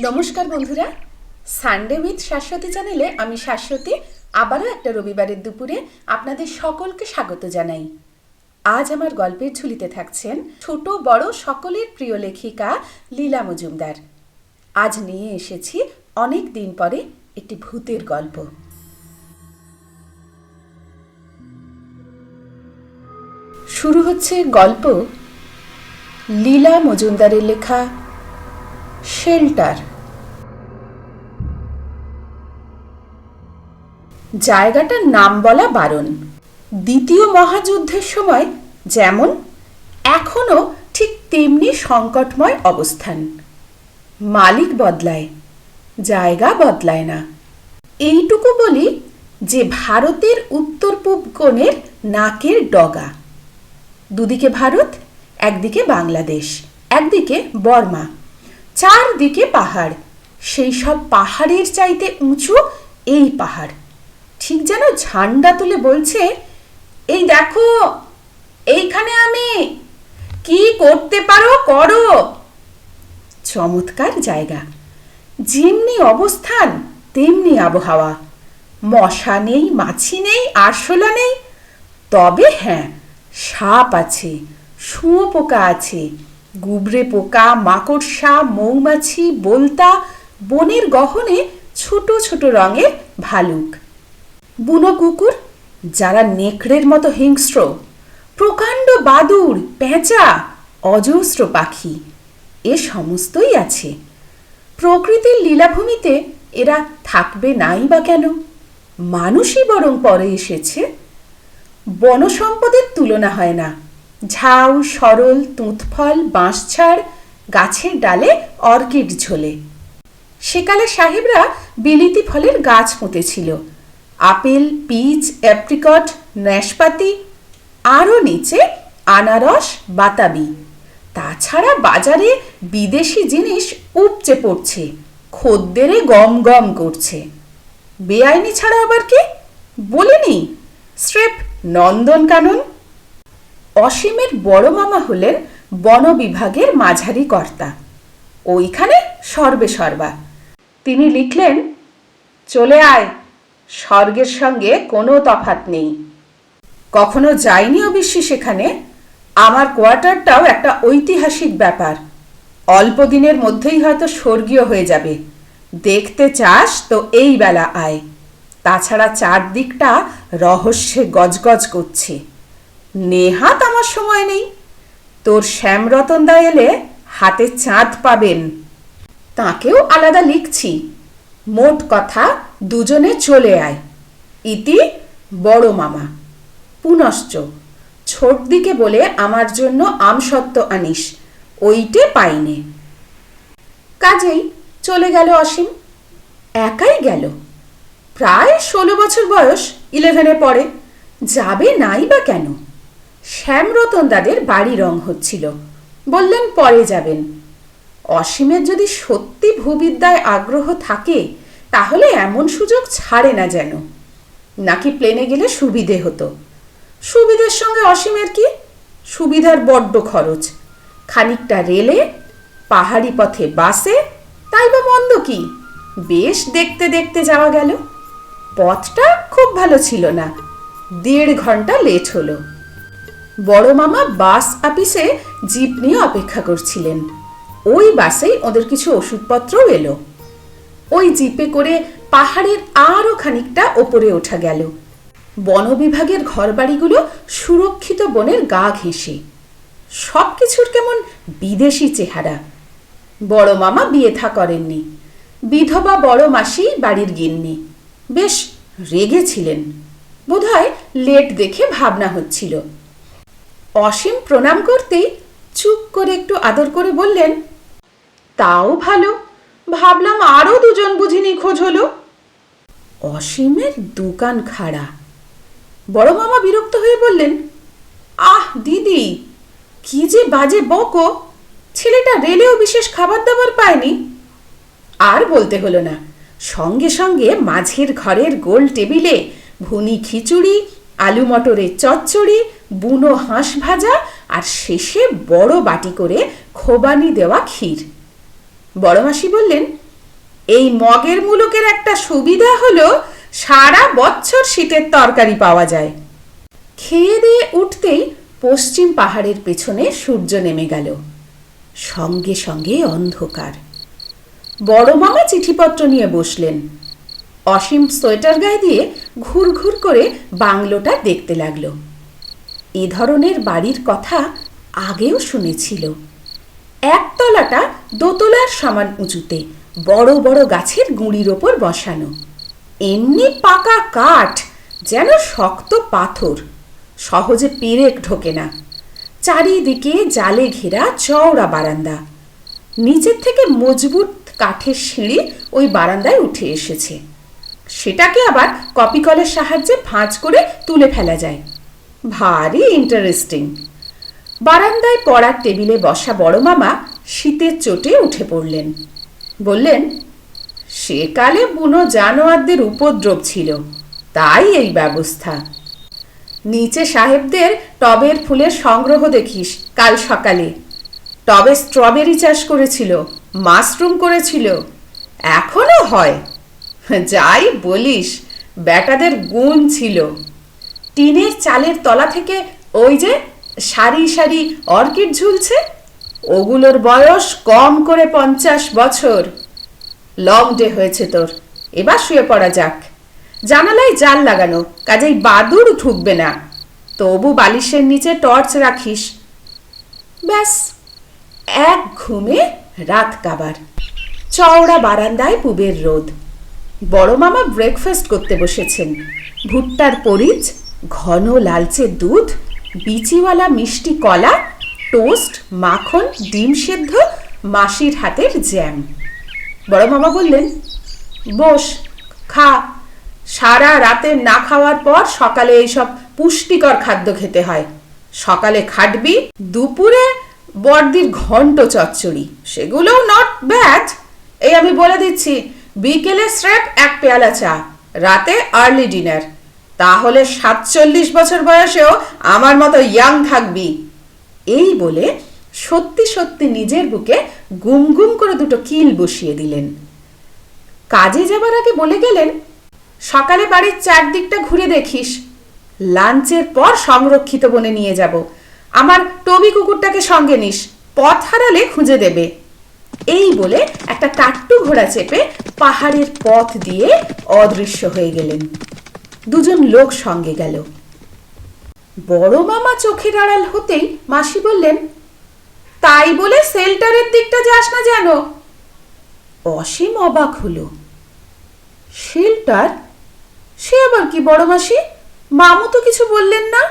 নমস্কার বন্ধুরা, Sunday with Shashwati চ্যানেলে আমি শাশ্বতী আবারও একটা রবিবারের দুপুরে আপনাদের সকলকে স্বাগত জানাই। আজ আমার গল্পের ঝুলিতে থাকছেন ছোট বড় সকলের প্রিয় লেখিকা লীলা মজুমদার। আজ নিয়ে এসেছি অনেক দিন পরে একটি ভূতের গল্প। শুরু হচ্ছে গল্প লীলা মজুমদারের লেখা শেল্টার। জায়গাটার নাম বলা বারণ। দ্বিতীয় মহাযুদ্ধের সময় যেমন এখনো ঠিক তেমনি সংকটময় অবস্থান। মালিক বদলায়, জায়গা বদলায় না। এইটুকু বলি যে ভারতের উত্তর পূব কোণের নাকের ডগা। দুদিকে ভারত, একদিকে বাংলাদেশ, একদিকে বর্মা, চারদিকে পাহাড়। সেই সব পাহাড়ের চাইতে উঁচু এই পাহাড়। ঠিক যেন ঝান্ডা তুলে বলছে, এই দেখো, এইখানে আমি, কি করতে পারো করো। চমৎকার জায়গা, যেমনি অবস্থান তেমনি আবহাওয়া। মশা নেই, মাছি নেই, আরশোলা নেই। তবে হ্যাঁ, সাপ আছে, শুঁয়োপোকা আছে, গুবরে পোকা, মাকড়সা, মৌমাছি, বোলতা, বনের গহনে ছোট ছোট রঙের ভালুক, বুনো কুকুর যারা নেকড়ের মতো হিংস্র, প্রকাণ্ড বাদুড়, পেঁচা, অজস্র পাখি, এ সমস্তই আছে। প্রকৃতির লীলাভূমিতে এরা থাকবে নাই বা কেন? মানুষই বরং পরে এসেছে। বনসম্পদের তুলনা হয় না। ঝাউ, সরল, তুঁতফল, বাঁশঝাড়, গাছের ডালে অর্কিড ঝোলে। সেকালে সাহেবরা বিলিতি ফলের গাছ পুঁতেছিল। আপেল, পিচ, অ্যাপ্রিকট, নাশপাতি, আরও নিচে আনারস, বাতাবি। তাছাড়া বাজারে বিদেশি জিনিস উপচে পড়ছে, খদ্দেরে গম গম করছে। বেআইনি ছাড়া আবার কি বলিনি, স্রেফ নন্দনকানন। অসীমের বড় মামা হলেন বন বিভাগের মাঝারি কর্তা, ওইখানে সর্বে সর্বা। তিনি লিখলেন, চলে আয়, স্বর্গের সঙ্গে কোনো তফাৎ নেই। কখনো যাইনি অবশ্য সেখানে। আমার কোয়ার্টারটাও একটা ঐতিহাসিক ব্যাপার। অল্প দিনের মধ্যেই হয়তো স্বর্গীয় হয়ে যাবে। দেখতে চাস তো এই বেলা আয়। তাছাড়া চারদিকটা রহস্যে গজগজ করছে। নেহাত আমার সময় নেই। তোর শ্যামরতনদা এলে হাতে চাঁদ পাবেন। তাকেও আলাদা লিখছি। মোট কথা, দুজনে চলে আয়। ইতি বড় মামা। পুনশ্চ ছোট দিকে বলে আমার জন্য আমসত্ত্ব আনিস, ওইটে পাইনে। কাজেই চলে গেল অসীম। একাই গেল। প্রায় 16 বছর বয়স, 11-এ পড়ে। যাবে নাই বা কেন? শ্যামরতন দাদের বাড়ি রং হচ্ছিল, বললেন পরে যাবেন। অসীমের যদি সত্যি ভূবিদ্যায় আগ্রহ থাকে তাহলে এমন সুযোগ ছাড়ে না যেন। নাকি প্লেনে গেলে সুবিধে হতো। সুবিধের সঙ্গে অসীমের কি? সুবিধার বড্ড খরচ। খানিকটা রেলে, পাহাড়ি পথে বাসে, তাই বা মন্দ কি? বেশ দেখতে দেখতে যাওয়া গেল। পথটা খুব ভালো ছিল না, 1.5 ঘন্টা লেট হলো। বড় মামা বাস অফিসে জিপ নিয়ে অপেক্ষা করছিলেন। ওই বাসেই ওদের কিছু ওষুধপত্রও এলো। ওই জিপে করে পাহাড়ের আরও খানিকটা ওপরে ওঠা গেল। বন বিভাগের ঘরবাড়িগুলো সুরক্ষিত বনের গা ঘেঁষে। সব কিছুর কেমন বিদেশি চেহারা। বড় মামা বিয়ে থা করেননি। বিধবা বড় মাসি বাড়ির গিন্নি। বেশ রেগেছিলেন। বোধহয় লেট দেখে ভাবনা হচ্ছিল। অসীম প্রণাম করতেই চুপ করে একটু আদর করে বললেন, তাও ভালো, ভাবলাম আরও দুজন বুঝি নিখোঁজ হলো। অসীমের দোকান খাড়া। বড় মামা বিরক্ত হয়ে বললেন, আহ দিদি, কি যে বাজে বকো। ছেলেটা রেলেও বিশেষ খাবার দাবার পায়নি। আর বলতে হলো না। সঙ্গে সঙ্গে মাঝের ঘরের গোল টেবিলে ভুনি খিচুড়ি, আলু মটরের চচ্চড়ি, বুনো হাঁস ভাজা, আর শেষে বড় বাটি করে খোবানি দেওয়া ক্ষীর। বড় মাসি বললেন, এই মগের মুলুকের একটা সুবিধা হলো সারা বছর শীতের তরকারি পাওয়া যায়। খেয়ে দিয়ে উঠতেই পশ্চিম পাহাড়ের পেছনে সূর্য নেমে গেল, সঙ্গে সঙ্গে অন্ধকার। বড় মামা চিঠিপত্র নিয়ে বসলেন। অসীম সোয়েটার গায়ে দিয়ে ঘুর ঘুর করে বাংলোটা দেখতে লাগলো। এ ধরনের বাড়ির কথা আগেও শুনেছিল। একতলাটা দোতলার সমান উঁচুতে, বড় বড় গাছের গুঁড়ির ওপর বসানো। এমনি পাকা কাঠ, যেন শক্ত পাথর, সহজে পেরেক ঢোকে না। চারিদিকে জালে ঘেরা চওড়া বারান্দা। নিচের থেকে মজবুত কাঠের সিঁড়ি ওই বারান্দায় উঠে এসেছে। সেটাকে আবার কপিকলের সাহায্যে ভাঁজ করে তুলে ফেলা যায়। ভারী ইন্টারেস্টিং। বারান্দায় পড়ার টেবিলে বসা বড় মামা শীতের চোটে উঠে পড়লেন। বললেন, সেকালে বুনো জানোয়ারদের উপদ্রব ছিল, তাই এই ব্যবস্থা। নিচে সাহেবদের টবের ফুলের সংগ্রহ দেখিস কাল সকালে। টবে স্ট্রবেরি চাষ করেছিল, মাশরুম করেছিল, এখনো হয়। যাই বলিস, বেটাদের গুণ ছিল। টিনের চালের তলা থেকে ওই যে সারি সারি অর্কিড ঝুলছে, ওগুলোর বয়স কম করে 50 বছর। লং ডে হয়েছে তোর, এবার শুয়ে পড়া যাক। জানালায় জাল লাগানো, কাজেই বাদুড় ঢুকবে না। তবু বালিশের নিচে টর্চ রাখিস। ব্যাস, এক ঘুমে রাত কাবার। চওড়া বারান্দায় পুবের রোদ। বড় মামা ব্রেকফাস্ট করতে বসেছেন। ভুট্টার পরিচ, ঘন লালচে দুধ, বিচিওয়ালা মিষ্টি কলা, টোস্ট, মাখন, ডিম সেদ্ধ, মাসির হাতের জ্যাম। বড় মামা বললেন, বস, খা। সারা রাতে না খাওয়ার পর সকালে এইসব পুষ্টিকর খাদ্য খেতে হয়। সকালে খাটবি, দুপুরে বড়দির ঘন্ট চচ্চড়ি, সেগুলোও নট ব্যাড। এই আমি বলে দিচ্ছি, বিকেলে স্রেফ 1 পেয়ালা চা, রাতে আর্লি ডিনার। তাহলে 47 বছর বয়সেও আমার মতো ইয়াং থাকবি। এই বলে সত্যি সত্যি নিজের বুকে গুম গুম করে দুটো কিল বসিয়ে দিলেন। কাজে যাবার আগে বলে গেলেন, সকালে বাড়ির চারদিকটা ঘুরে দেখিস। লাঞ্চের পর সংরক্ষিত বনে নিয়ে যাব। আমার টবি কুকুরটাকে সঙ্গে নিস, পথ হারালে খুঁজে দেবে। এই বলে একটা টাট্টু ঘোড়া চেপে পাহাড়ের পথ দিয়ে অদৃশ্য হয়ে গেলেন। দুজন লোক সঙ্গে গেল। বড় মামা চোখের আড়াল হতেই মাসি বললেন, তাই বলে শেল্টারের দিকটা যাস না যেন। অসীম অবাক হলো। শেল্টার? সে আবার কি বড় মাসি? মামু তো কিছু বললেন না।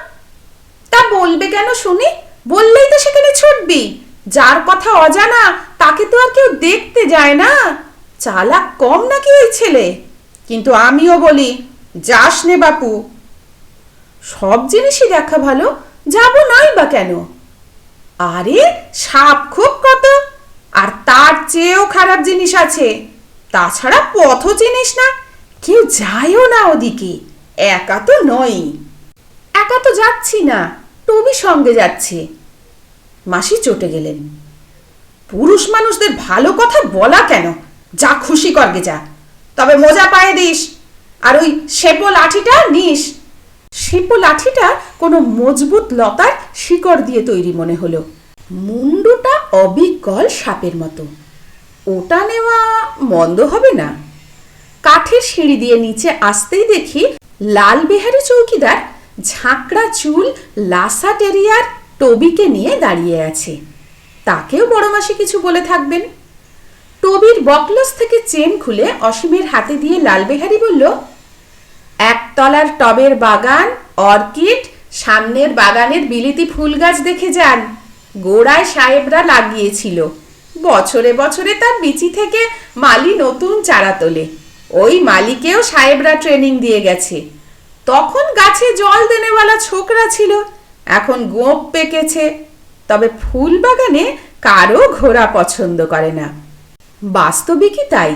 তা বলবে কেন শুনি? বললেই তো সেখানে ছুটবি। যার কথা অজানা তাকে তো আর কেউ দেখতে যায় না। চালাক কম নাকি ওই ছেলে? কিন্তু আমিও বলি, যাস নে বাপু। সব জিনিসই দেখা ভালো, যাব নাই বা কেন? আরে সাপ খুব কত, আর তার চেয়েও খারাপ জিনিস আছে। তাছাড়া পথও চিনিস না, কেউ যায়ও না ওদিকে। একা তো নয়। একা তো যাচ্ছি না, টবি সঙ্গে যাচ্ছে। মাসি চটে গেলেন। পুরুষ মানুষদের ভালো কথা বলা কেন? যা খুশি করগে যা, তবে মোজা পায়ে দিস, আর ওই শেপো লাঠিটা নিস। শেপো লাঠিটা কোনো মজবুত লতার শিকড় দিয়ে তৈরি মনে হলো। মুন্ডুটা অবিকল সাপের মতো। ওটা নেওয়া মন্দ হবে না। কাঠের সিঁড়ি দিয়ে নিচে আসতেই দেখি লাল বেহারি চৌকিদার ঝাঁকড়া চুল লাসা টেরিয়ার টবিকে নিয়ে দাঁড়িয়ে আছে। তাকেও বড় মাসি কিছু বলে থাকবেন। টবির বকলস থেকে চেন খুলে অসীমের হাতে দিয়ে লাল বেহারি বলল, একতলার টবের বাগান, অর্কিড, সামনের বাগানের বিলিতি ফুল গাছ দেখে যান। গোড়ায় সাহেবরা লাগিয়েছিল। বছরে বছরে তার বিচি থেকে মালি নতুন চারা তোলে। ওই মালিকেও সাহেবরা ট্রেনিং দিয়ে গেছে। তখন গাছে জল দেনেওয়ালা ছোকরা ছিল, এখন গোপ পেকেছে। তবে ফুল বাগানে কারো ঘোড়া পছন্দ করে না। বাস্তবিকই তাই।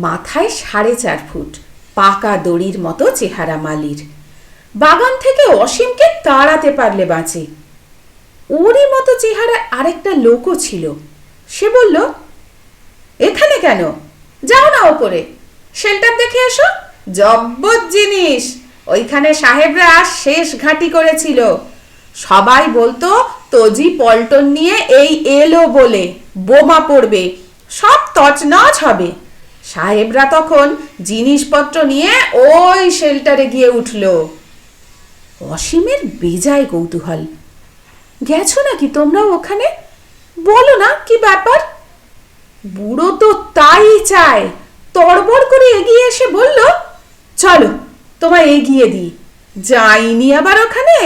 মাথায় 4.5 ফুট, পাকা দড়ির মতো চেহারা মালির। বাগান থেকে অসীমকে তাড়াতে পারলে বাঁচে। ওরই মতো চেহারা আরেকটা লোকও ছিল। সে বলল, এখানে কেন? যাও না ওপরে, শেল্টার দেখে এসো। জব্বর জিনিস। ওইখানে সাহেবরা শেষ ঘাঁটি করেছিল। সবাই বলতো তোজি পল্টন নিয়ে এই এলো বলে বোমা পড়বে, সব তছনছ হবে। সাহেবরা তখন জিনিসপত্র নিয়ে ওই শেল্টারে গিয়ে উঠল। অসীমের বেজায় কৌতূহল। গেছো নাকি তোমরাও ওখানে? বলো না কি ব্যাপার। বুড়ো তো তাই চায়, তড়বড় করে এগিয়ে এসে বলল, চলো তোমায় এগিয়ে দিই। যাইনি আবার ওখানে,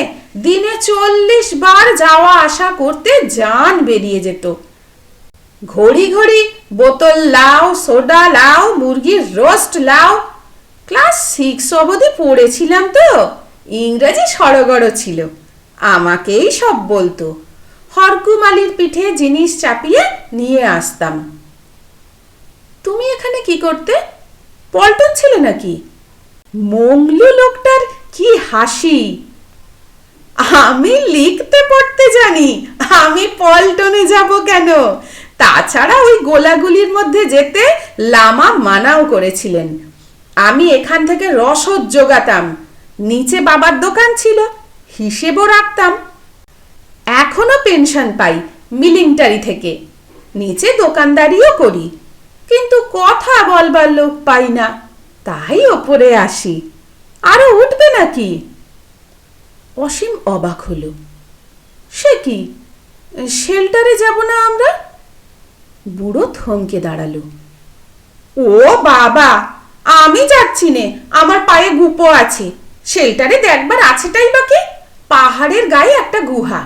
দিনে 40 বার যাওয়া আসা করতে জান বেরিয়ে যেত। ঘড়ি ঘড়ি বোতল লাও, সোডা লাও, মুরগির রোস্ট লাও। ক্লাস 6 অবধি পড়েছিলাম তো, ইংরেজি সড়গড় ছিল। আমাকেই সব বলতো। হরকুমালির পিঠে জিনিস চাপিয়ে নিয়ে আসতাম। তুমি এখানে কি করতে? পল্টন ছিলে নাকি? মংলু লোকটার কি হাসি। আমি লিখতে পড়তে জানি, আমি পল্টনে যাব কেন? তাছাড়া ওই গোলাগুলির মধ্যে যেতে লামা মানাও করেছিলেন। আমি এখান থেকে রসদ জোগাতাম, নিচে বাবার দোকান ছিল, হিসেবও রাখতাম। এখনো পেনশন পাই মিলিটারি থেকে, নিচে দোকানদারিও করি, কিন্তু কথা বলবার লোক পাই না, তাই ওপরে আসি। আরো উঠবে নাকি? অসীম অবাক হলো। সে কি, শেল্টারে যাব না আমরা? বুড়ো থমকে দাঁড়ালো। ও বাবা, আমি যাচ্ছি নে, আমার পায়ে গুপো আছে। শেল্টারে দেখবার আছেটাই বাকি। পাহাড়ের গায়ে একটা গুহা,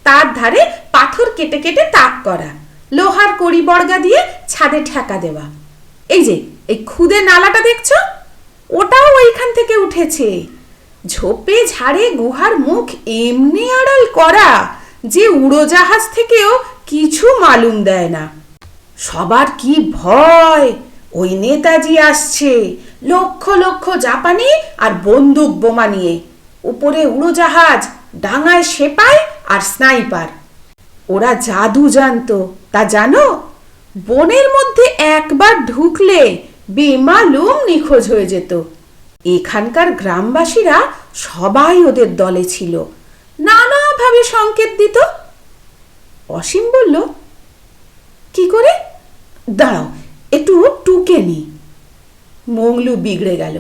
তার ধারে পাথর কেটে কেটে তাক করা, লোহার কড়ি বর্গা দিয়ে ছাদে ঠেকা দেওয়া। এই যে এই খুদে নালাটা দেখছো, ওটাও ওইখান থেকে উঠেছে। ঝোপে ঝাড়ে গুহার মুখ এমনি আড়াল করা যে উড়োজাহাজ থেকেও কিছু মালুম দেয় না। সবার কি ভয়, ওই নেতাজি আসছে লক্ষ লক্ষ জাপানি আর বন্দুক বোমা নিয়ে। উপরে উড়োজাহাজ, ডাঙায় সেপাই আর স্নাইপার। ওরা জাদু জানতো, তা জানো? বনের মধ্যে একবার ঢুকলে বেমালুম নিখোঁজ হয়ে যেত। এখানকার গ্রামবাসীরা সবাই ওদের দলে ছিল, নানাভাবে সংকেত দিত। অসীম বলল, কি করে? দাঁড়াও একটু টুকে নি। মংলু বিগড়ে গেল।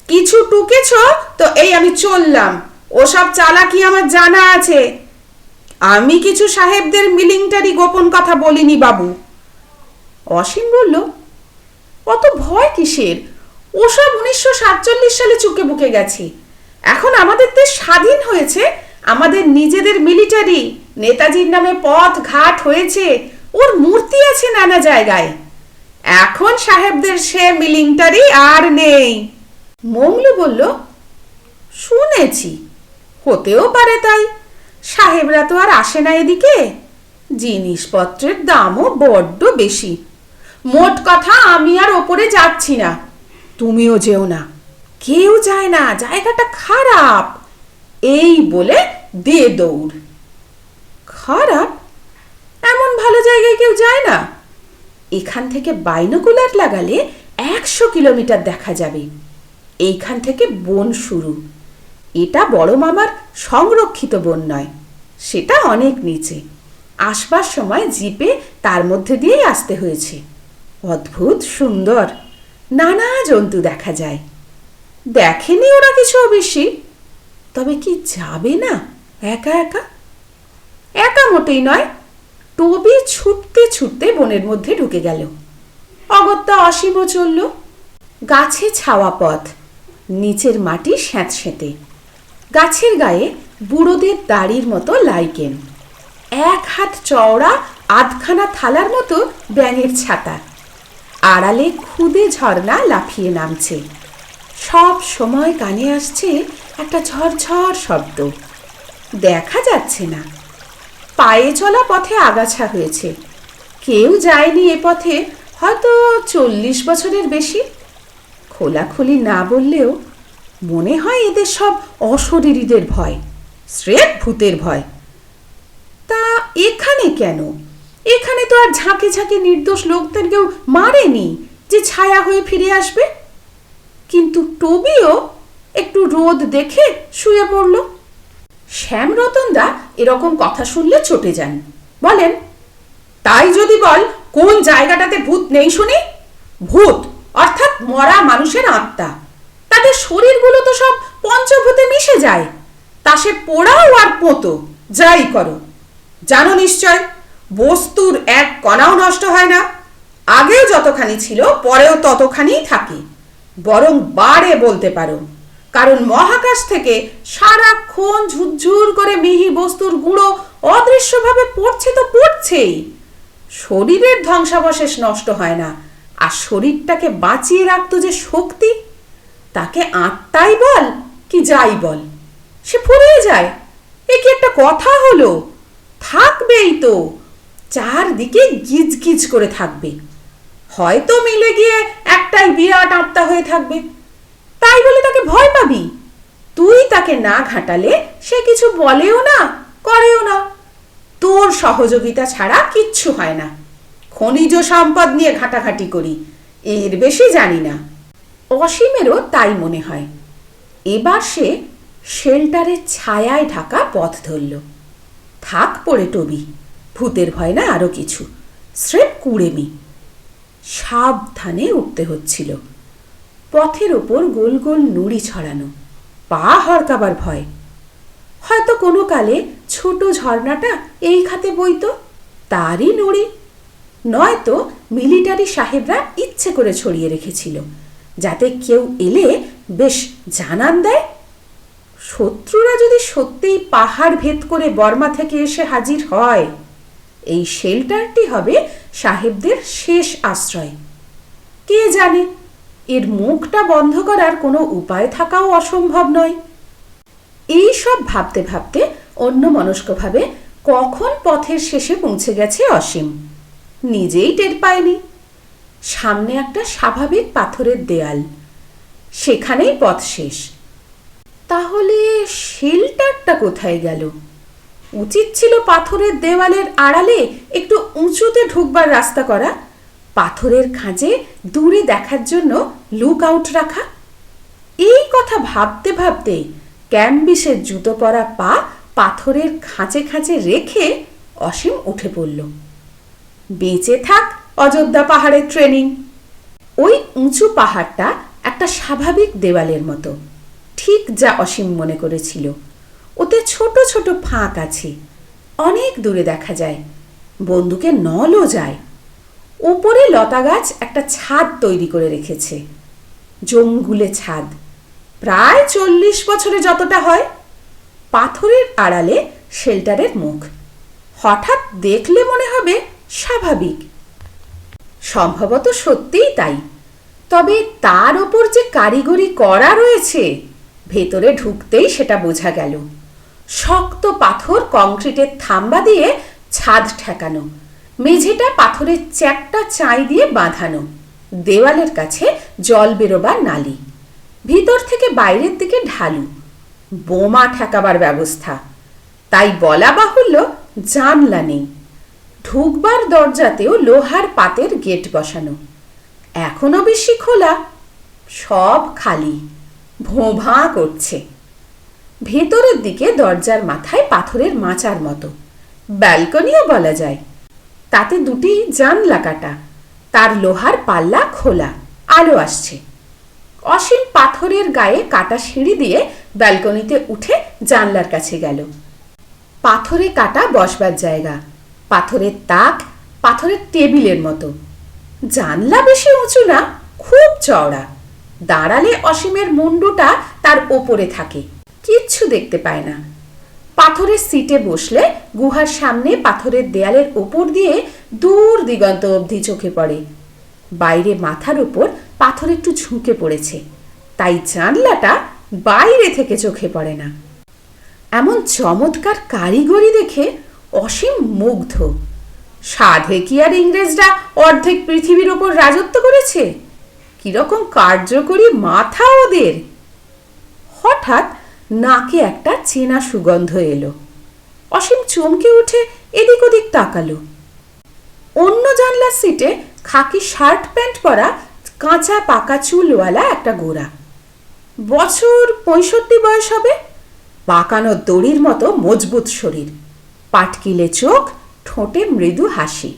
কিছু টুকেছ তো এই আমি চললাম, ওসব চালাকি আমার জানা আছে। আমি কিছু সাহেবদের মিলিটারি গোপন কথা বলিনি বাবু। অসীম বলল, অত ভয় কিসের? ওসব 1947 সালে চুকে বুকে গেছে। এখন আমাদের দেশ স্বাধীন হয়েছে, আমাদের নিজেদের মিলিটারি, নেতাজির নামে পথ ঘাট হয়েছে, ওর মূর্তি আছে নানা জায়গায়। এখন সাহেবদের সে মিলিটারি আর নেই। মংলু বলল, শুনেছি, হতেও পারে তাই। সাহেবরা তো আর আসে না এদিকে, জিনিসপত্রের দামও বড্ড বেশি। মোট কথা আমি আর ওপরে যাচ্ছি না, তুমিও যেও না, কেউ যায় না, জায়গাটা খারাপ। এই বলে দে দৌড়। খারাপ? এমন ভালো জায়গায় কেউ যায় না। এখান থেকে বাইনোকুলার লাগালে 100 কিলোমিটার দেখা যাবে। এইখান থেকে বন শুরু। এটা বড় মামার সংরক্ষিত বন নয়, সেটা অনেক নিচে। আসবার সময় জিপে তার মধ্যে দিয়েই আসতে হয়েছে। অদ্ভুত সুন্দর, নানা জন্তু দেখা যায়। দেখেনি ওরা কিছু বেশি, তবে কি যাবে না একা একা? একা মোটেই নয়। টবি ছুটতে ছুটতে বনের মধ্যে ঢুকে গেল। অগত্যা অসীমও চলল। গাছে ছাওয়া পথ, নিচের মাটি স্যাঁতসেঁতে। গাছের গায়ে বুড়োদের দাড়ির মতো লাইকেন। 1 হাত চওড়া আধখানা থালার মতো ব্যাঙের ছাতা। আড়ালে খুদে ঝর্ণা লাফিয়ে নামছে। সব সময় কানে আসছে একটা ঝরঝর শব্দ। দেখা যাচ্ছে না। পায়ে চলা পথে আগাছা হয়েছে। কেউ যায়নি এ পথে হয়তো 40 বছরের বেশি। খোলাখুলি না বললেও মনে হয় এদের সব অশরীরীদের ভয়, স্রেফ ভূতের ভয়। তা এখানে কেন? এখানে তো আর ঝাঁকে ঝাঁকে নির্দোষ লোকদের কেউ মারেনি, যে ছায়া হয়ে ফিরে আসবে। কিন্তু টবিও একটু রোদ দেখে শুয়ে পড়ল। শ্যামরতনদা এরকম কথা শুনলে চটে যান, বলেন, তাই যদি বল কোন জায়গাটাতে ভূত নেই শুনি? ভূত অর্থাৎ মরা মানুষের আত্মা, তাদের শরীরগুলো তো সব পঞ্চভূতে মিশে যায়, তা সে পোড়াও আর পোঁতো যাই করো। জানো নিশ্চয় বস্তুর এক কণাও নষ্ট হয় না, আগেও যতখানি ছিল পরেও ততখানিই থাকে, বরং বাড়ে বলতে পারো, কারণ মহাকাশ থেকে সারাক্ষণ ঝুরঝুর করে মিহি বস্তুর গুঁড়ো অদৃশ্যভাবে পড়ছে তো পড়ছেই। শরীরের ধ্বংসাবশেষ নষ্ট হয় না, আর শরীরটাকে বাঁচিয়ে রাখতো যে শক্তি, তাকে আত্মাই বল কি যাই বল, সে ফুরিয়ে যায়। এ কি একটা কথা হলো? থাকবেই তো, চারদিকে গিজ গিজ করে থাকবে, হয়তো মিলে গিয়ে একটাই বিরাট আত্মা হয়ে থাকবে। তাই বলে তাকে ভয় পাবি? তুই তাকে না ঘাটালে সে কিছু বলেও না করেও না, তোর সহযোগিতা ছাড়া কিচ্ছু হয় না। খনিজ সম্পদ নিয়ে ঘাটাঘাটি করি, এর বেশি জানি না। অসীমেরও তাই মনে হয়। এবার সে শেল্টারের ছায়ায় ঢাকা পথ ধরল। থাক পড়ে টবি, ভূতের ভয় না আরো কিছু, স্রেফ কুড়েমি। সাবধানে উঠতে হচ্ছিল। পথের ওপর গোল গোল নুড়ি ছড়ানো, পা হরকাবার ভয়। হয়তো কোনো কালে ছোট ঝর্ণাটা এই খাতে বইত, তারই নুড়ি, নয়তো মিলিটারি সাহেবরা ইচ্ছে করে ছড়িয়ে রেখেছিল যাতে কেউ এলে বেশ জানান দেয়। শত্রুরা যদি সত্যিই পাহাড় ভেদ করে বর্মা থেকে এসে হাজির হয়, এই শেল্টারটি হবে সাহেবদের শেষ আশ্রয়। কে জানে, এর মুখটা বন্ধ করার কোনো উপায় থাকাও অসম্ভব নয়। এই সব ভাবতে ভাবতে অন্যমনস্কভাবে কখন পথের শেষে পৌঁছে গেছে অসীম নিজেই টের পায়নি। সামনে একটা স্বাভাবিক পাথরের দেয়াল, সেখানেই পথ শেষ। তাহলে শেল্টারটা কোথায় গেল? উচিত ছিল পাথরের দেওয়ালের আড়ালে একটু উঁচুতে ঢুকবার রাস্তা করা, পাথরের খাঁজে দূরে দেখার জন্য লুক আউট রাখা। এই কথা ভাবতে ভাবতে ক্যাম্বিসের জুতো পরা পা পাথরের খাঁচে খাঁচে রেখে অসীম উঠে পড়ল। বেঁচে থাক অযোধ্যা পাহাড়ের ট্রেনিং। ওই উঁচু পাহাড়টা একটা স্বাভাবিক দেওয়ালের মতো, ঠিক যা অসীম মনে করেছিল। ওতে ছোট ছোট ফাঁক আছে, অনেক দূরে দেখা যায়, বন্দুকের নলও যায়। ওপরে লতা গাছ একটা ছাদ তৈরি করে রেখেছে, জঙ্গুলে ছাদ, প্রায় 40 বছরে যতটা হয়। পাথরের আড়ালে শেল্টারের মুখ, হঠাৎ দেখলে মনে হবে স্বাভাবিক। সম্ভবত সত্যিই তাই, তবে তার ওপর যে কারিগরি করা রয়েছে, ভেতরে ঢুকতেই সেটা বোঝা গেল। শক্ত পাথর কংক্রিটের থাম্বা দিয়ে ছাদ ঠেকানো, মেঝেটা পাথরের চ্যাপ্টা চাই দিয়ে বাঁধানো, দেওয়ালের কাছে জল বেরোবার নালি, ভিতর থেকে বাইরের দিকে ঢালু, বোমা ঠেকাবার ব্যবস্থা। তাই বলা বাহুল্য জানলা নেই। ঢুকবার দরজাতেও লোহার পাতের গেট বসানো, এখনো বেশি খোলা, সব খালি, ভোঁ-ভাঁ করছে। ভেতরের দিকে দরজার মাথায় পাথরের মাচার মতো, ব্যালকনিও বলা যায়, তাতে দুটি জানলা কাটা, তার লোহার পাল্লা খোলা, আলো আসছে। অসীম পাথরের গায়ে কাটা সিঁড়ি দিয়ে ব্যালকনিতে উঠে জানলার কাছে গেল। পাথরে কাটা বসবার জায়গা, পাথরের তাক, পাথরের টেবিলের মতো। জানলা বেশি উঁচু না, খুব চওড়া, দাঁড়ালে অসীমের মুন্ডুটা তার ওপরে থাকে, কিচ্ছু দেখতে পায় না। পাথরের সিটে বসলে গুহার সামনে পাথরের দেয়ালের ওপর দিয়ে দূর দিগন্ত অবধি চোখে পড়ে। বাইরে মাথার উপর পাথর একটু ঝুঁকে পড়েছে, তাই জানলাটা বাইরে থেকে চোখে পড়ে না। এমন চমৎকার কারিগরি দেখে অসীম মুগ্ধ। সাধে কি আর ইংরেজরা অর্ধেক পৃথিবীর ওপর রাজত্ব করেছে? কিরকম কার্যকরী মাথা ওদের! হঠাৎ নাকে একটা চেনা সুগন্ধ এলো। অসীম চমকে উঠে এদিক ওদিক তাকালো। অন্য জানলার সিটে খাকি শার্ট প্যান্ট পরা কাঁচা পাকা চুলওয়ালা একটা গোরা। বছর 65 বয়স হবে। পাকানো দড়ির মতো মজবুত শরীর, পাটকিলে চোখ, ঠোঁটে মৃদু হাসি।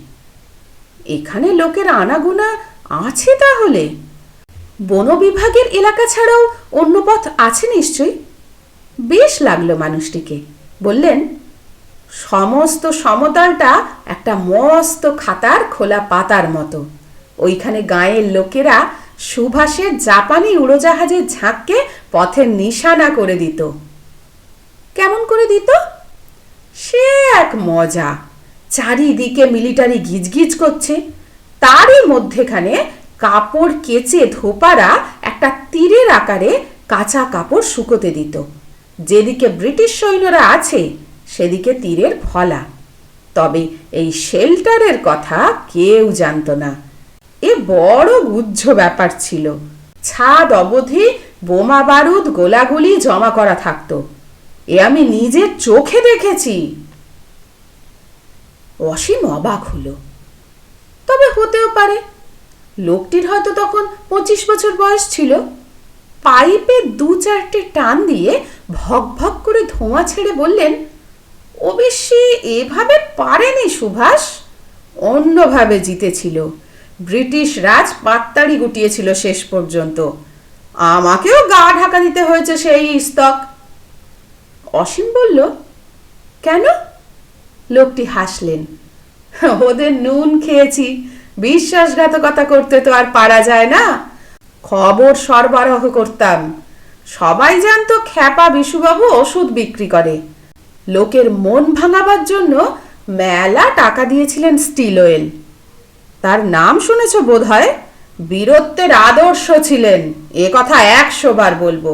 এখানে লোকের আনাগোনা আছে তাহলে? বন বিভাগের এলাকা ছাড়াও অন্য পথ আছে নিশ্চয়ই। বেশ লাগলো মানুষটিকে। বললেন, সমস্ত সমতলটা একটা মস্ত খাতার খোলা পাতার মতো। ওইখানে গাঁয়ের লোকেরা সুভাষের জাপানি উড়োজাহাজের ঝাঁককে পথের নিশানা করে দিত। কেমন করে দিত? সে এক মজা। চারিদিকে মিলিটারি গিজগিজ করছে, তারই মধ্যেখানে কাপড় কেচে ধোপারা একটা তীরের আকারে কাঁচা কাপড় শুকোতে দিত। যেদিকে ব্রিটিশ সৈন্যরা আছে সেদিকে তীরের ফলা। তবে এই শেল্টারের কথা কেউ জানত না। এ বড় গুজ্জ ব্যাপার ছিল। ছাদ অবধি বোমা বারুদ গোলাগুলি জমা করা থাকতো। এ আমি নিজের চোখে দেখেছি। অসীম অবাক হলো। তবে হতেও পারে। লোকটির হয়তো তখন 25 বছর বয়স ছিল। পাইপে 2-4টে টান দিয়ে ভক ভক করে ধোঁয়া ছেড়ে বললেন, অবশ্যই এভাবে পারেনি সুভাষ, অন্যভাবে জিতেছিল। ব্রিটিশ রাজ পাত্তাড়ি গুটিয়েছিল শেষ পর্যন্ত। আমাকেও গা ঢাকা দিতে হয়েছে সেই স্তক। অসীম বলল, কেন? লোকটি হাসলেন। ওদের নুন খেয়েছি, বিশ্বাসঘাতকতা করতে তো আর পারা যায় না। খবর সরবরাহ করতাম। সবাই জানতো খ্যাপা বিশুবাবু ওষুধ বিক্রি করে। লোকের মন ভাঙাবার জন্য মেলা টাকা দিয়েছিলেন স্টিল ওয়েল। তার নাম শুনেছ বোধ হয়। বীরত্বের আদর্শ ছিলেন, এ কথা 100 বার বলবো।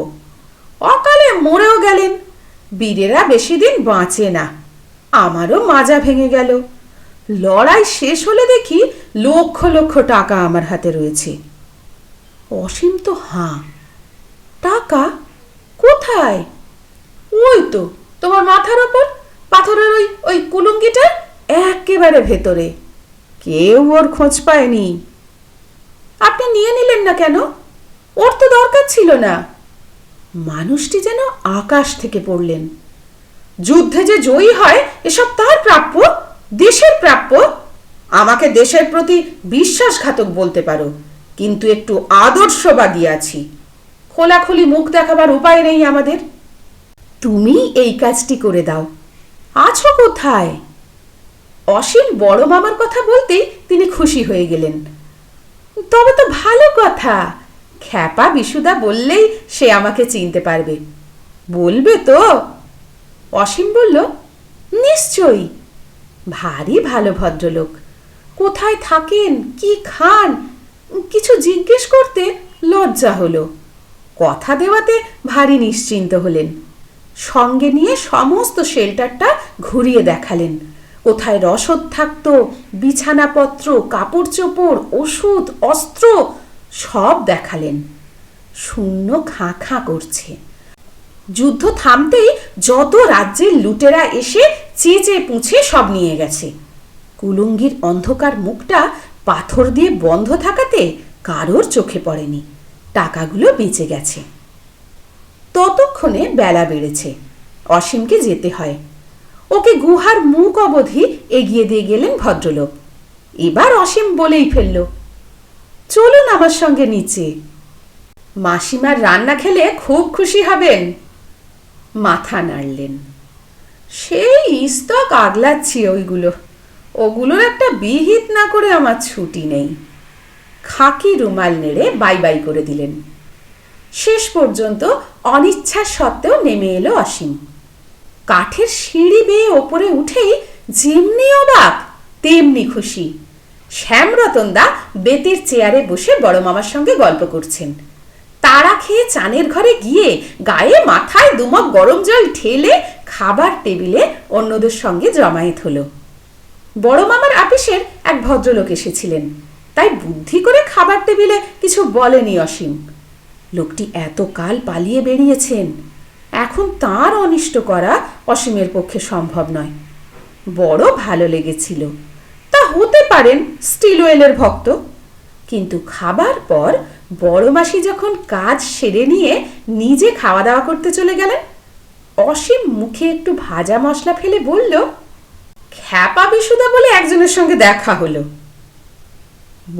অকালে মরেও গেলেন। বীরেরা বেশি দিন বাঁচে না। আমারও মাজা ভেঙে গেল। লড়াই শেষ হলে দেখি লক্ষ লক্ষ টাকা আমার হাতে রয়েছে। অসীম তো হাঁ। টাকা কোথায়? ওই তো তোমার মাথার ওপর পাথরের ওই ওই কুলুঙ্গিটা একেবারে ভেতরে। কেউ ওর খোঁজ পায়নি। আপনি নিয়ে নিলেন না কেন? ওর তো দরকার ছিল না। মানুষটি যেন আকাশ থেকে পড়লেন। যুদ্ধে যে জয়ী হয় এসব তার প্রাপ্য, দেশের প্রাপ্য। আমাকে দেশের প্রতি বিশ্বাসঘাতক বলতে পারো, কিন্তু একটু আদর্শবাদী আছি। খোলাখুলি মুখ দেখাবার উপায় নেই আমাদের। তুমি এই কাজটি করে দাও। আছো কোথায়? অসীম বড় মামার কথা বলতেই তিনি খুশি হয়ে গেলেন। তবে তো ভালো কথা। খ্যাপা বিশুদা বললেই সে আমাকে চিনতে পারবে। বলবে তো? অসীম বলল, নিশ্চয়ই। ভারী ভালো ভদ্রলোক। কোথায় থাকেন, কি খান, কিছু জিজ্ঞেস করতে লজ্জা হলো। কথা দেওয়াতে ভারী নিশ্চিন্ত হলেন। সঙ্গে নিয়ে সমস্ত শেল্টারটা ঘুরিয়ে দেখালেন। কোথায় রসদ থাকতো, বিছানাপত্র, কাপড় চোপড়, ওষুধ, অস্ত্র সব দেখালেন। শূন্য খাঁ খাঁ করছে। যুদ্ধ থামতেই যত রাজ্যের লুটেরা এসে চেঁচে পুঁছে সব নিয়ে গেছে। কুলুঙ্গির অন্ধকার মুখটা পাথর দিয়ে বন্ধ থাকাতে কারোর চোখে পড়েনি। টাকাগুলো বেঁচে গেছে। ততক্ষণে বেলা বেড়েছে। অসীমকে যেতে হয়। ওকে গুহার মুখ অবধি এগিয়ে দিয়ে গেলেন ভদ্রলোক। এবার অসীম বলেই ফেলল, চলুন আমার সঙ্গে নিচে। মাসিমার রান্না খেলে খুব খুশি হবেন। মাথা নাড়লেন। সেই স্তক আগলাচ্ছি ওগুলোর একটা বিহিত না করে আমার ছুটি নেই। খাকি রুমাল নেড়ে বাই বাই করে দিলেন। শেষ পর্যন্ত অনিচ্ছা সত্ত্বেও নেমে এলো অসীম। কাঠের সিঁড়ি বেয়ে ওপরে উঠেই যেমনি অবাক তেমনি খুশি। শ্যামরতনদা বেতের চেয়ারে বসে বড় মামার সঙ্গে গল্প করছেন। তাড়া খেয়ে চানের ঘরে গিয়ে গায়ে মাথায় দুমগ গরম জল ঢেলে খাবার টেবিলে অন্যদের সঙ্গে জমায়েত হলো। বড় মামার আপিসের এক ভদ্রলোক এসেছিলেন, তাই বুদ্ধি করে খাবার টেবিলে কিছু বলেনি অসীম। লোকটি এত কাল পালিয়ে বেরিয়েছেন, এখন তার অনিষ্ট করা অসীমের পক্ষে সম্ভব নয়। বড় ভালো লেগেছিল। তা হতে পারেন স্টিল ওয়েলের ভক্ত। কিন্তু খাবার পর বড় মাসি যখন কাজ সেরে নিয়ে নিজে খাওয়া দাওয়া করতে চলে গেলেন, অসীম মুখে একটু ভাজা মশলা ফেলে বলল, খ্যাপা বিশুদা বলে একজনের সঙ্গে দেখা হলো।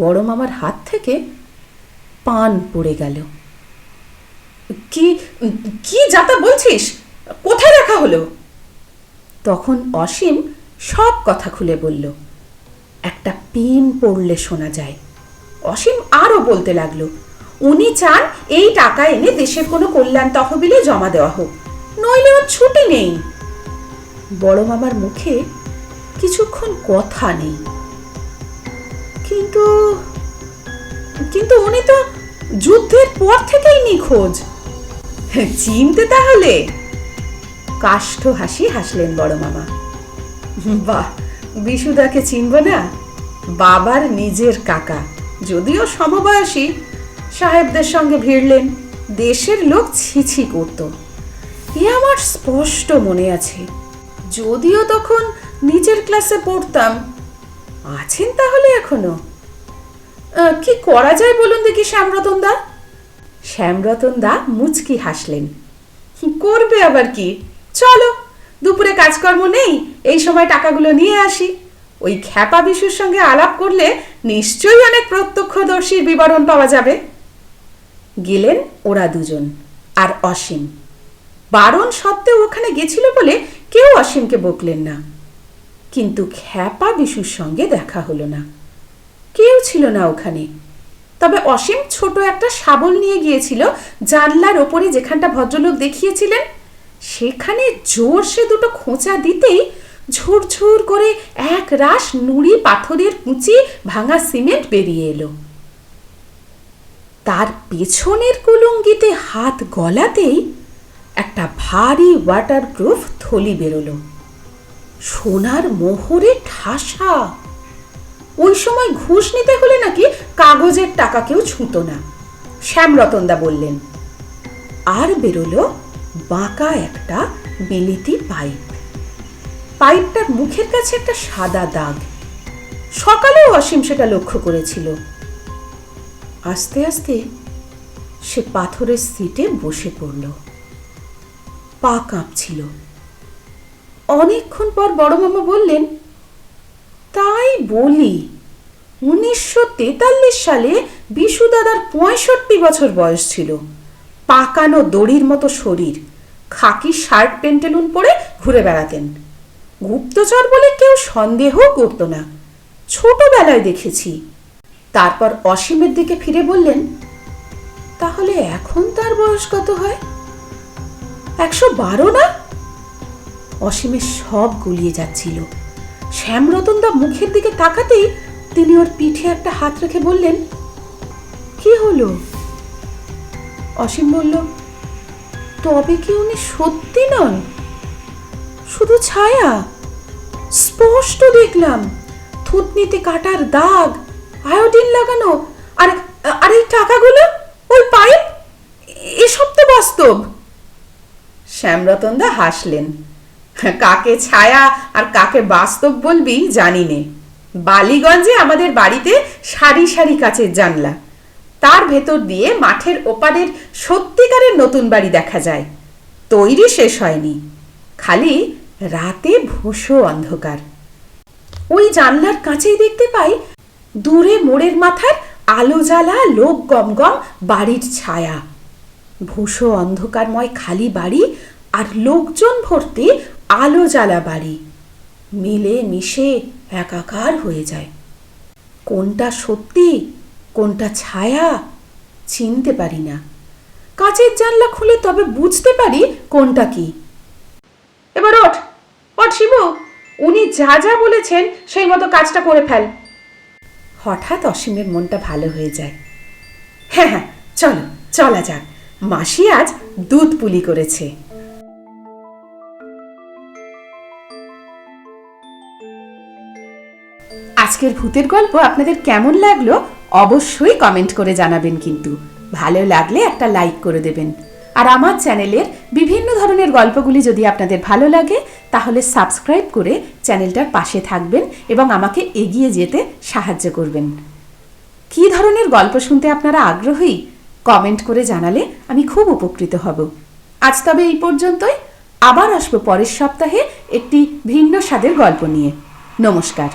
বড় মামার হাত থেকে পান পড়ে গেল। কি কি যাতা বলছিস? কোথায় দেখা হলো? তখন অসীম সব কথা খুলে বলল। একটা পিন পড়লে শোনা যায়। অসীম আরও বলতে লাগলো, উনি চান এই টাকা এনে দেশের কোনো কল্যাণ তহবিলে জমা দেওয়া হোক, নইলে ওর ছুটি নেই। বড় মামার মুখে কিছুক্ষণ কথা নেই। কিন্তু কিন্তু উনি তো যুদ্ধের পর থেকেই নিখোঁজ। চিনতে তাহলে? কাষ্ঠ হাসি হাসলেন বড় মামা। বাহ, বিশুদাকে চিনব না? বাবার নিজের কাকা, যদিও সমবয়সী। সাহেবদের সঙ্গে ভিড়লেন, দেশের লোক ছিছি করত। এ আমার স্পষ্ট মনে আছে, যদিও তখন নিচের ক্লাসে পড়তাম। আছেন তাহলে এখনো? কি করা যায় বলুন দেখি শ্যামরতন দা? শ্যামরতন দা মুচকি হাসলেন। করবে আবার কি, চলো, দুপুরে কাজকর্ম নেই, এই সময় টাকাগুলো নিয়ে আসি। ওই খ্যাপা বিশুর সঙ্গে আলাপ করলে নিশ্চয়ই অনেক প্রত্যক্ষদর্শীর বিবরণ পাওয়া যাবে। গেলেন ওরা দুজন আর অসীম। বারণ সত্ত্বেও ওখানে গেছিল বলে কেউ অসীমকে বকলেন না। কিন্তু খ্যাপা বিশুর সঙ্গে দেখা হলো না, কেউ ছিল না ওখানে। তবে অসীম ছোট একটা শাবল নিয়ে গিয়েছিল, জানলার ওপরে যেখানটা ভদ্রলোক দেখিয়েছিলেন সেখানে জোরসে দুটো খোঁচা দিতেই ঝুরঝুর করে এক রাশ নুড়ি পাথরের কুচি ভাঙা সিমেন্ট বেরিয়ে এলো। তার পেছনের কুলুঙ্গিতে হাত গলাতেই একটা ভারী ওয়াটারপ্রুফ থলি বেরোলো, সোনার মোহরে ঠাসা। ওই সময় ঘুষ নিতে হলে নাকি কাগজের টাকা কেউ ছুঁতো না, শ্যামরতনদা বললেন। আর বেরোলো বাঁকা একটা বিলিতি পাইপ। পাইপটার মুখের কাছে একটা সাদা দাগ। সকালেও অসীম সেটা লক্ষ্য করেছিল। আস্তে আস্তে সে পাথরের সিটে বসে পড়ল। পা কাঁপছিল। অনেকক্ষণ পর বড় মামা বললেন, তাই বলি, 1943 সালে বিশু দাদার 65 বছর বয়স ছিল। পাকানো দড়ির মতো শরীর, খাকি শার্ট পেন্টেলুন পরে ঘুরে বেড়াতেন। গুপ্তচর বলে কেউ সন্দেহ করত না, ছোটবেলায় দেখেছি। তারপর অসীমের দিকে ফিরে বললেন, তাহলে এখন তার বয়স কত হয়? 112 না? অসীমের সব গুলিয়ে যাচ্ছিল। শ্যামরতনদা মুখের দিকে তাকাতেই তিনি ওর পিঠে একটা হাত রেখে বললেন, কি হলো? অসীম বলল, তবে কি উনি সত্যি নন? শুধু ছায়া, স্পষ্ট দেখলাম। থুতনিতে কাটার দাগ, আয়োডিন লাগানো, আর আর এই টাকাগুলো, ওই পাইপ, এসব তো বাস্তব। শ্যামরতনদা হাসলেন। কাকে ছায়া আর কাকে বাস্তব বলবি জানি নে। বালিগঞ্জে আমাদের বাড়িতে সারি সারি কাচের জানলা, তার ভেতর দিয়ে মাঠের ওপারের সত্যিকারের নতুন বাড়ি দেখা যায়। তৈরি শেষ হয়নি, খালি রাতে ভূষো অন্ধকার। ওই জানলার কাছেই দেখতে পাই দূরে মোড়ের মাথার আলো জ্বালা লোক গমগম বাড়ির ছায়া। ভূষো অন্ধকারময় খালি বাড়ি আর লোকজন ভর্তি আলো জ্বালা বাড়ি মিলে মিশে একাকার হয়ে যায়। কোনটা সত্যি কোনটা ছায়া চিনতে পারি না। কাচের জানলা খুলে তবে বুঝতে পারি কোনটা কি। এবার ওঠ ওঠ শিবু, উনি যা যা বলেছেন সেই মতো কাজটা করে ফেল। হঠাৎ অসীমের মনটা ভালো হয়ে যায়। হ্যাঁ হ্যাঁ, চলো চলা যাক, মাসি আজ দুধ পুলি করেছে। আজকের ভূতের গল্প আপনাদের কেমন লাগলো অবশ্যই কমেন্ট করে জানাবেন, কিন্তু ভালো লাগলে একটা লাইক করে দেবেন। আর আমার চ্যানেলের বিভিন্ন ধরনের গল্পগুলি যদি আপনাদের ভালো লাগে তাহলে সাবস্ক্রাইব করে চ্যানেলটার পাশে থাকবেন এবং আমাকে এগিয়ে যেতে সাহায্য করবেন। কী ধরনের গল্প শুনতে আপনারা আগ্রহী কমেন্ট করে জানালে আমি খুব উপকৃত হব। আজ তবে এই পর্যন্তই। আবার আসবো পরের সপ্তাহে একটি ভিন্ন স্বাদের গল্প নিয়ে। নমস্কার।